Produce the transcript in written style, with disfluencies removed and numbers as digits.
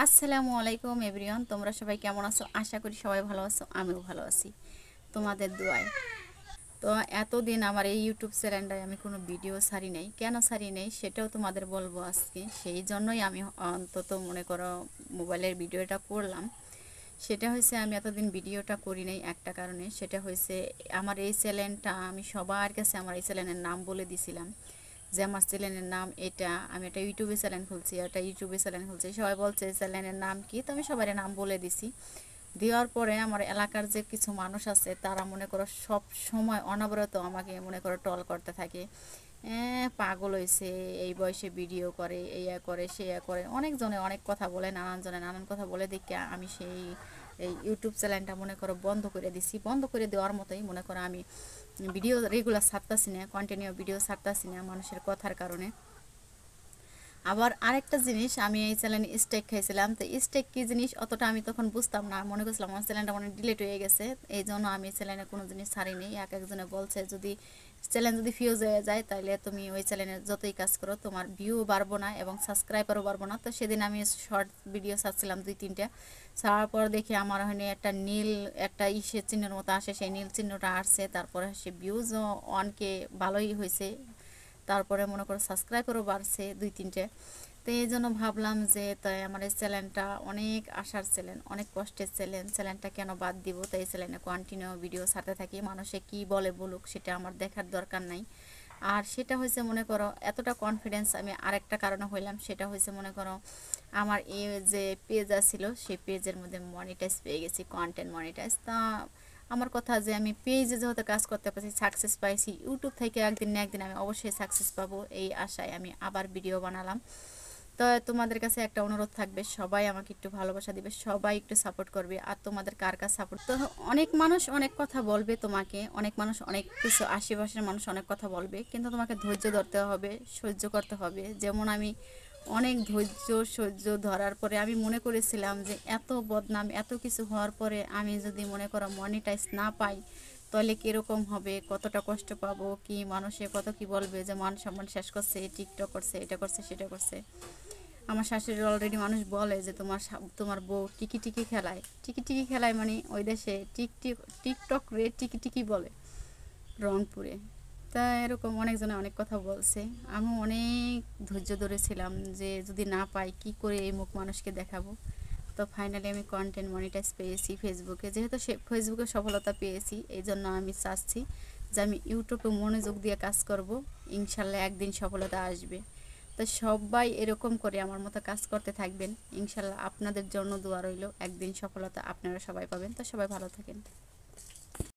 আসসালামু আলাইকুম এভরিওয়ান, তোমরা সবাই কেমন আছো? আশা করি সবাই ভালো আছো, আমিও ভালো আছি তোমাদের দোয়ায়। তো এতদিন আমার এই ইউটিউব চ্যানেলটায় আমি কোনো ভিডিও ছাড়ি নাই, কেন ছাড়ি নাই সেটাও তোমাদের বলবো আজকে। সেই জন্যই আমি অন্তত মনে করো মোবাইলের ভিডিওটা করলাম। সেটা হয়েছে আমি এতদিন ভিডিওটা করি নাই একটা কারণে, সেটা হয়েছে আমার এই চ্যানেলটা আমি সবার কাছে আমার এই চ্যানেলের নাম বলে দিছিলাম যে আমার চ্যানেলের নাম এটা, আমি একটা ইউটিউবে চ্যানেল খুলছি, একটা ইউটিউবে চ্যানেল খুলছি। সবাই বলছে চ্যানেলের নাম কি, তো আমি সবার নাম বলে দিছি। দেওয়ার পরে আমার এলাকার যে কিছু মানুষ আছে তারা মনে করো সব সময় অনবরত আমাকে মনে করো টল করতে থাকে। পাগল হয়েছে, এই বয়সে ভিডিও করে, এইয়া করে সেইয়া করে, অনেকজনে অনেক কথা বলে, নানান জনে নানান কথা বলে দেখে আমি এই ইউটিউব চ্যানেলটা মনে করো বন্ধ করে দিছি। বন্ধ করে দেওয়ার মতোই মনে করো আমি ভিডিও রেগুলার ছাড়তাছি না, কন্টিনিউ ভিডিও ছাড়তাছি না মানুষের কথার কারণে। আবার আরেকটা জিনিস, আমি এই চ্যানেলে স্টেক খাইছিলাম, তো স্টেক কী জিনিস অতটা আমি তখন বুঝতাম না, মনে করছিলাম আমার চ্যানেলটা মনে ডিলিট হয়ে গেছে। এই জন্য আমি চ্যানেলে কোনো জিনিস ছাড়িনি। এক একজনে বলছে যদি চ্যানেল যদি ফিউজ হয়ে যায় তাহলে তুমি ওই চ্যানেলে যতই কাজ করো তোমার ভিউ বাড়বো না এবং সাবস্ক্রাইবারও বাড়বো না। তো সেদিন আমি শর্ট ভিডিও ছাড়ছিলাম 2-3টা, ছাড়ার পর দেখি আমার ওখানে একটা নীল একটা ইসের চিহ্নের মতো আসে, সেই নীল চিহ্নটা আসছে, তারপরে সে ভিউজও অনকে ভালোই হয়েছে, তারপরে মনে করো সাবস্ক্রাইবারও বাড়ছে 2-3টে। তো এই জন্য ভাবলাম যে তাই আমার এই চ্যানেলটা অনেক আশার চ্যানেল, অনেক কষ্টের চ্যানেল, চ্যানেলটা কেন বাদ দিব। তাই এই চ্যানেলে কন্টিনিউ ভিডিও ছাড়তে থাকি, মানুষে কি বলে বলুক সেটা আমার দেখার দরকার নাই। আর সেটা হয়েছে মনে করো এতটা কনফিডেন্স আমি আরেকটা কারণে হইলাম, সেটা হয়েছে মনে করো আমার এই যে পেজ আছিল সেই পেজের মধ্যে মনিটাইজ পেয়ে গেছি, কন্টেন্ট মনিটাইজ। তা আমার কথা যে আমি পেজে যেহেতু কাজ করতে পারছি, সাকসেস পাইছি, ইউটিউব থেকে একদিন না একদিন আমি অবশ্যই সাকসেস পাবো, এই আশায় আমি আবার ভিডিও বানালাম। তো তোমাদের কাছে একটা অনুরোধ থাকবে, সবাই আমাকে একটু ভালোবাসা দিবে, সবাই একটু সাপোর্ট করবে। আর তোমাদের কার কার সাপোর্ট, তো অনেক মানুষ অনেক কথা বলবে তোমাকে, অনেক মানুষ অনেক কিছু, আশেপাশের মানুষ অনেক কথা বলবে, কিন্তু তোমাকে ধৈর্য ধরতে হবে, সহ্য করতে হবে। যেমন আমি অনেক ধৈর্য সহ্য ধরার পরে আমি মনে করেছিলাম যে এত বদনাম এত কিছু হওয়ার পরে আমি যদি মনে করো মনিটাইজ না পাই তাহলে কীরকম হবে, কতটা কষ্ট পাবো, কি মানুষে কত কি বলবে, যে মান সম্মান শেষ করছে, টিকটক করছে, এটা করছে সেটা করছে। আমার শাশুড়ি অলরেডি মানুষ বলে যে তোমার বউ টিকি টিকি খেলায়, টিকি টিকি খেলায় মানে ওই দেশে টিকটক রে টিকি টিকি বলে রংপুরে। তা এরকম অনেকজনে অনেক কথা বলছে, আমি অনেক ধৈর্য ধরেছিলাম যে যদি না পাই কি করে এই মুখ মানুষকে দেখাবো। তো ফাইনালি আমি কন্টেন্ট মনিটাইজ পেয়েছি ফেসবুকে, যেহেতু ফেসবুকে সফলতা পেয়েছি এই জন্য আমি চাচ্ছি যে আমি ইউটিউবে মনোযোগ দিয়ে কাজ করব, ইনশাল্লাহ একদিন সফলতা আসবে। তো সবাই এরকম করে আমার মতো কাজ করতে থাকবেন, ইনশাল্লাহ আপনাদের জন্য দোয়া রইল, একদিন সফলতা আপনারা সবাই পাবেন। তো সবাই ভালো থাকেন।